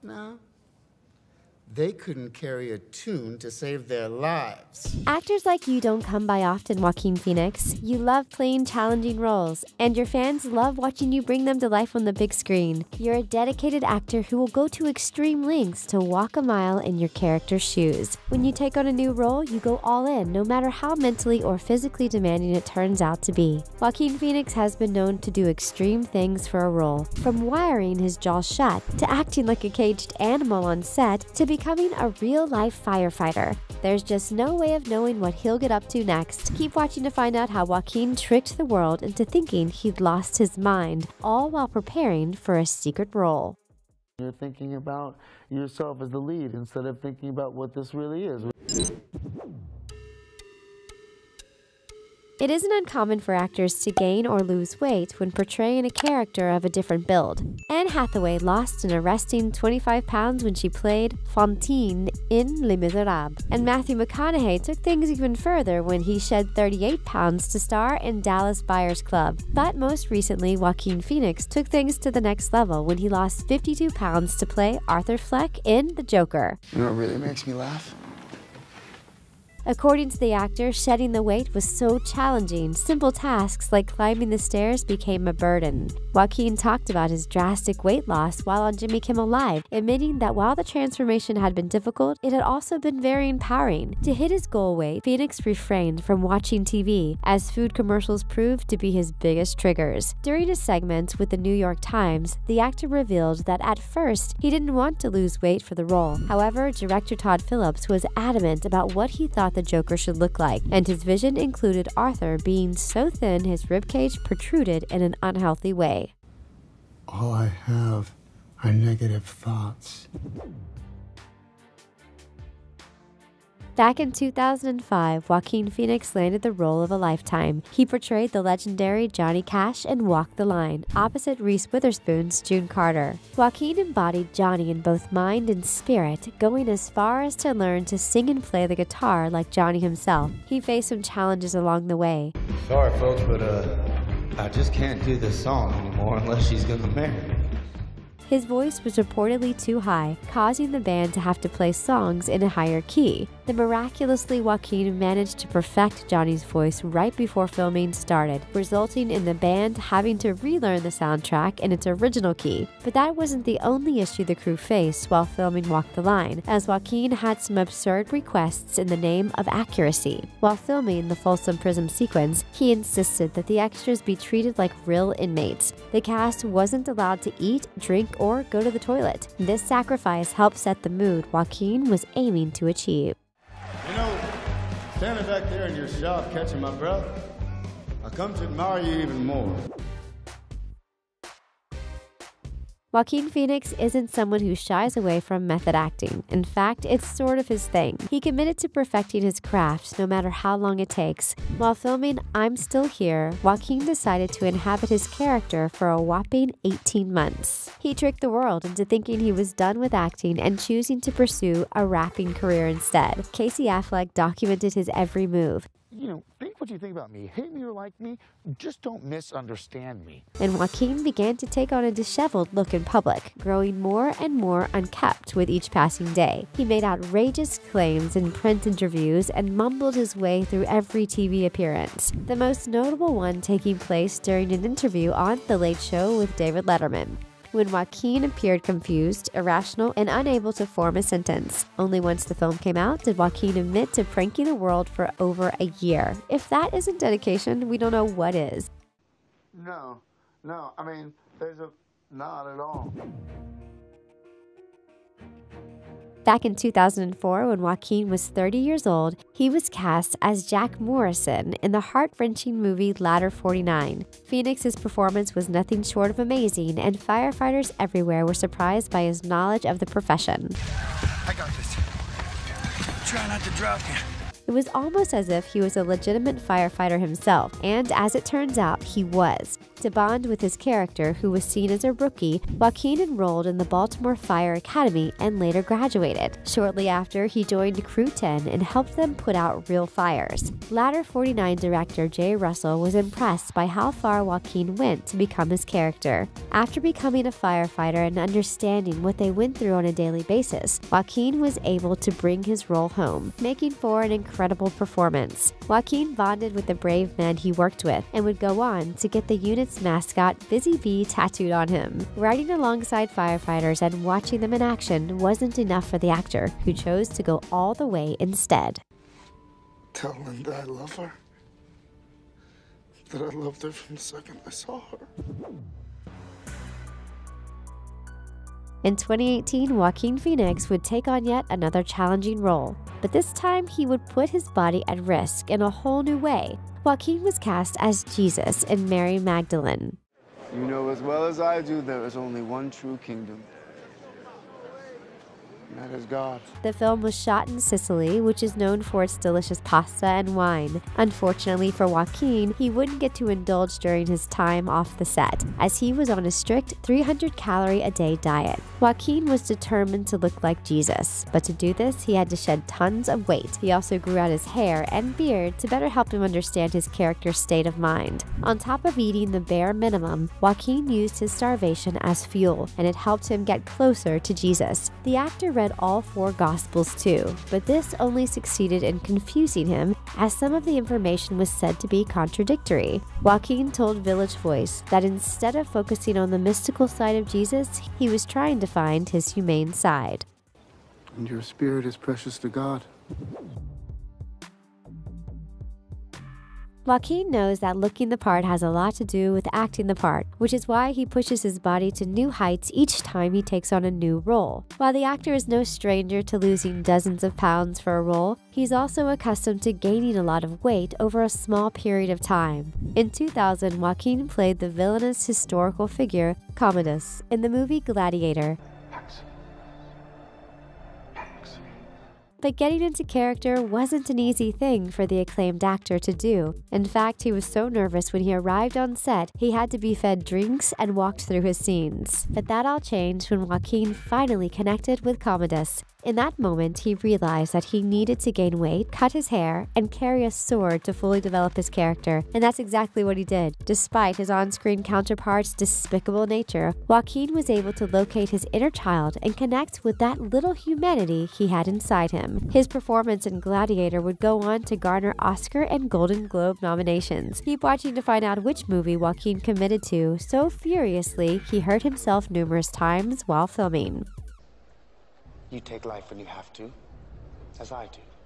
No. They couldn't carry a tune to save their lives. Actors like you don't come by often, Joaquin Phoenix. You love playing challenging roles, and your fans love watching you bring them to life on the big screen. You're a dedicated actor who will go to extreme lengths to walk a mile in your character's shoes. When you take on a new role, you go all in, no matter how mentally or physically demanding it turns out to be. Joaquin Phoenix has been known to do extreme things for a role, from wiring his jaw shut, to acting like a caged animal on set, to becoming a real-life firefighter. There's just no way of knowing what he'll get up to next. Keep watching to find out how Joaquin tricked the world into thinking he'd lost his mind, all while preparing for a secret role. You're thinking about yourself as the lead instead of thinking about what this really is. It isn't uncommon for actors to gain or lose weight when portraying a character of a different build. Anne Hathaway lost an arresting 25 pounds when she played Fantine in Les Miserables, and Matthew McConaughey took things even further when he shed 38 pounds to star in Dallas Buyers Club. But most recently, Joaquin Phoenix took things to the next level when he lost 52 pounds to play Arthur Fleck in The Joker. You know what really makes me laugh? According to the actor, shedding the weight was so challenging, simple tasks like climbing the stairs became a burden. Joaquin talked about his drastic weight loss while on Jimmy Kimmel Live, admitting that while the transformation had been difficult, it had also been very empowering. To hit his goal weight, Phoenix refrained from watching TV, as food commercials proved to be his biggest triggers. During a segment with the New York Times, the actor revealed that at first, he didn't want to lose weight for the role. However, director Todd Phillips was adamant about what he thought the Joker should look like, and his vision included Arthur being so thin his ribcage protruded in an unhealthy way. All I have are negative thoughts. Back in 2005, Joaquin Phoenix landed the role of a lifetime. He portrayed the legendary Johnny Cash in Walk the Line, opposite Reese Witherspoon's June Carter. Joaquin embodied Johnny in both mind and spirit, going as far as to learn to sing and play the guitar like Johnny himself. He faced some challenges along the way. Sorry folks, but I just can't do this song anymore unless she's gonna marry me. His voice was reportedly too high, causing the band to have to play songs in a higher key. The miraculously Joaquin managed to perfect Johnny's voice right before filming started, resulting in the band having to relearn the soundtrack in its original key. But that wasn't the only issue the crew faced while filming Walk the Line, as Joaquin had some absurd requests in the name of accuracy. While filming the Folsom Prison sequence, he insisted that the extras be treated like real inmates. The cast wasn't allowed to eat, drink, or go to the toilet. This sacrifice helped set the mood Joaquin was aiming to achieve. You know, standing back there in your shop catching my breath, I come to admire you even more. Joaquin Phoenix isn't someone who shies away from method acting. In fact, it's sort of his thing. He committed to perfecting his craft no matter how long it takes. While filming I'm Still Here, Joaquin decided to inhabit his character for a whopping 18 months. He tricked the world into thinking he was done with acting and choosing to pursue a rapping career instead. Casey Affleck documented his every move. You know, think what you think about me. Hate me or like me, just don't misunderstand me. And Joaquin began to take on a disheveled look in public, growing more and more unkempt with each passing day. He made outrageous claims in print interviews and mumbled his way through every TV appearance, the most notable one taking place during an interview on The Late Show with David Letterman, when Joaquin appeared confused, irrational, and unable to form a sentence. Only once the film came out did Joaquin admit to pranking the world for over a year. If that isn't dedication, we don't know what is. No, I mean, not at all. Back in 2004, when Joaquin was 30 years old, he was cast as Jack Morrison in the heart-wrenching movie Ladder 49. Phoenix's performance was nothing short of amazing, and firefighters everywhere were surprised by his knowledge of the profession. I got this. Try not to drop you. It was almost as if he was a legitimate firefighter himself, and as it turns out, he was. To bond with his character, who was seen as a rookie, Joaquin enrolled in the Baltimore Fire Academy and later graduated. Shortly after, he joined Crew 10 and helped them put out real fires. Ladder 49 director Jay Russell was impressed by how far Joaquin went to become his character. After becoming a firefighter and understanding what they went through on a daily basis, Joaquin was able to bring his role home, making for an incredible performance. Joaquin bonded with the brave men he worked with and would go on to get the unit's mascot Busy Bee tattooed on him. Riding alongside firefighters and watching them in action wasn't enough for the actor, who chose to go all the way instead. Tell Linda I love her. That I loved her from the second I saw her. In 2018, Joaquin Phoenix would take on yet another challenging role, but this time he would put his body at risk in a whole new way. Joaquin was cast as Jesus in Mary Magdalene. You know as well as I do, there is only one true kingdom. And that is God. The film was shot in Sicily, which is known for its delicious pasta and wine. Unfortunately for Joaquin, he wouldn't get to indulge during his time off the set, as he was on a strict 300-calorie-a-day diet. Joaquin was determined to look like Jesus, but to do this, he had to shed tons of weight. He also grew out his hair and beard to better help him understand his character's state of mind. On top of eating the bare minimum, Joaquin used his starvation as fuel, and it helped him get closer to Jesus. The actor read all 4 Gospels too, but this only succeeded in confusing him, as some of the information was said to be contradictory. Joaquin told Village Voice that instead of focusing on the mystical side of Jesus, he was trying to find his humane side. And your spirit is precious to God. Joaquin knows that looking the part has a lot to do with acting the part, which is why he pushes his body to new heights each time he takes on a new role. While the actor is no stranger to losing dozens of pounds for a role, he's also accustomed to gaining a lot of weight over a small period of time. In 2000, Joaquin played the villainous historical figure Commodus in the movie Gladiator. But getting into character wasn't an easy thing for the acclaimed actor to do. In fact, he was so nervous when he arrived on set, he had to be fed drinks and walked through his scenes. But that all changed when Joaquin finally connected with Commodus. In that moment, he realized that he needed to gain weight, cut his hair, and carry a sword to fully develop his character. And that's exactly what he did. Despite his on-screen counterpart's despicable nature, Joaquin was able to locate his inner child and connect with that little humanity he had inside him. His performance in Gladiator would go on to garner Oscar and Golden Globe nominations. Keep watching to find out which movie Joaquin committed to so furiously he hurt himself numerous times while filming. You take life when you have to, as I do.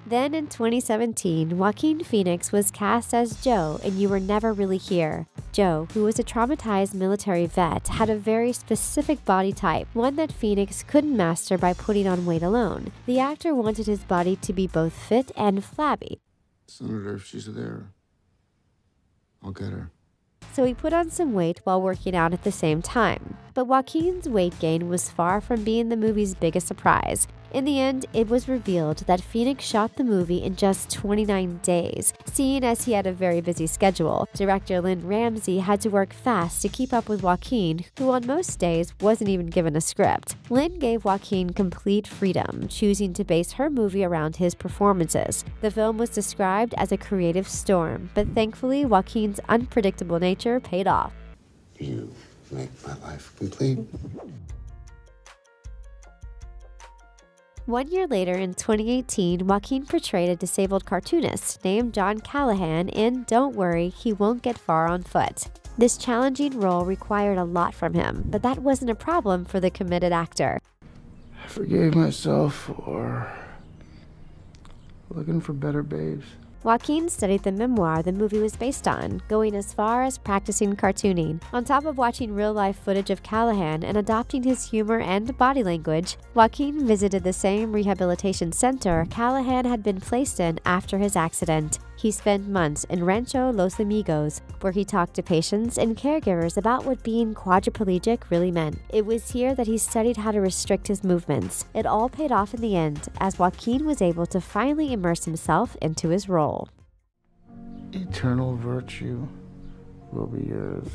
Then in 2017, Joaquin Phoenix was cast as Joe in You Were Never Really Here. Joe, who was a traumatized military vet, had a very specific body type, one that Phoenix couldn't master by putting on weight alone. The actor wanted his body to be both fit and flabby. Senator, if she's there, I'll get her. So he put on some weight while working out at the same time. But Joaquin's weight gain was far from being the movie's biggest surprise. In the end, it was revealed that Phoenix shot the movie in just 29 days, seeing as he had a very busy schedule. Director Lynn Ramsey had to work fast to keep up with Joaquin, who on most days wasn't even given a script. Lynn gave Joaquin complete freedom, choosing to base her movie around his performances. The film was described as a creative storm, but thankfully Joaquin's unpredictable nature paid off. You make my life complete. 1 year later, in 2018, Joaquin portrayed a disabled cartoonist named John Callahan in Don't Worry, He Won't Get Far on Foot. This challenging role required a lot from him, but that wasn't a problem for the committed actor. I forgave myself for looking for better babes. Joaquin studied the memoir the movie was based on, going as far as practicing cartooning. On top of watching real-life footage of Callahan and adopting his humor and body language, Joaquin visited the same rehabilitation center Callahan had been placed in after his accident. He spent months in Rancho Los Amigos, where he talked to patients and caregivers about what being quadriplegic really meant. It was here that he studied how to restrict his movements. It all paid off in the end, as Joaquin was able to finally immerse himself into his role. eternal virtue will be yours.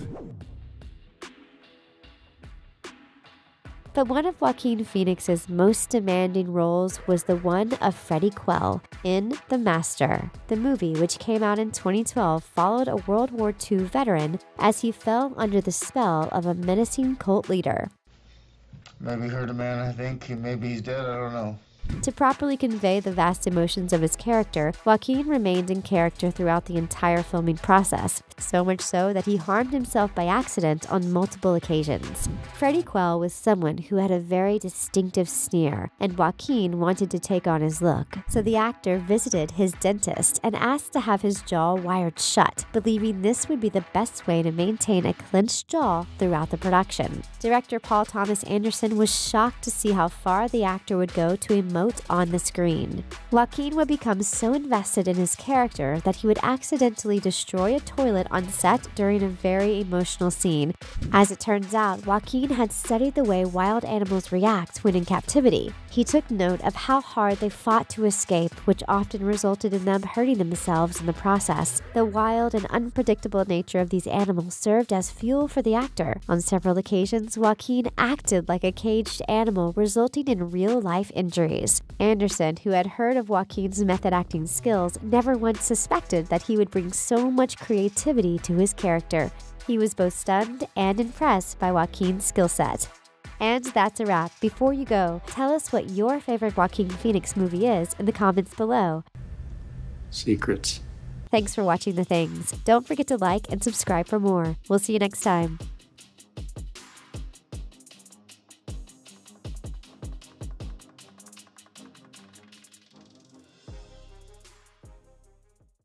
But one of Joaquin Phoenix's most demanding roles was the one of Freddie Quell in The Master. The movie, which came out in 2012, followed a World War II veteran as he fell under the spell of a menacing cult leader. Maybe hurt a man, I think. Maybe he's dead, I don't know. To properly convey the vast emotions of his character, Joaquin remained in character throughout the entire filming process, so much so that he harmed himself by accident on multiple occasions. Freddie Quell was someone who had a very distinctive sneer, and Joaquin wanted to take on his look, so the actor visited his dentist and asked to have his jaw wired shut, believing this would be the best way to maintain a clenched jaw throughout the production. Director Paul Thomas Anderson was shocked to see how far the actor would go to emote on the screen. Joaquin would become so invested in his character that he would accidentally destroy a toilet on set during a very emotional scene. As it turns out, Joaquin had studied the way wild animals react when in captivity. He took note of how hard they fought to escape, which often resulted in them hurting themselves in the process. The wild and unpredictable nature of these animals served as fuel for the actor. On several occasions, Joaquin acted like a caged animal, resulting in real-life injuries. Anderson, who had heard of Joaquin's method acting skills, never once suspected that he would bring so much creativity to his character. He was both stunned and impressed by Joaquin's skill set. And that's a wrap. Before you go, tell us what your favorite Joaquin Phoenix movie is in the comments below. Secrets. Thanks for watching The Things. Don't forget to like and subscribe for more. We'll see you next time.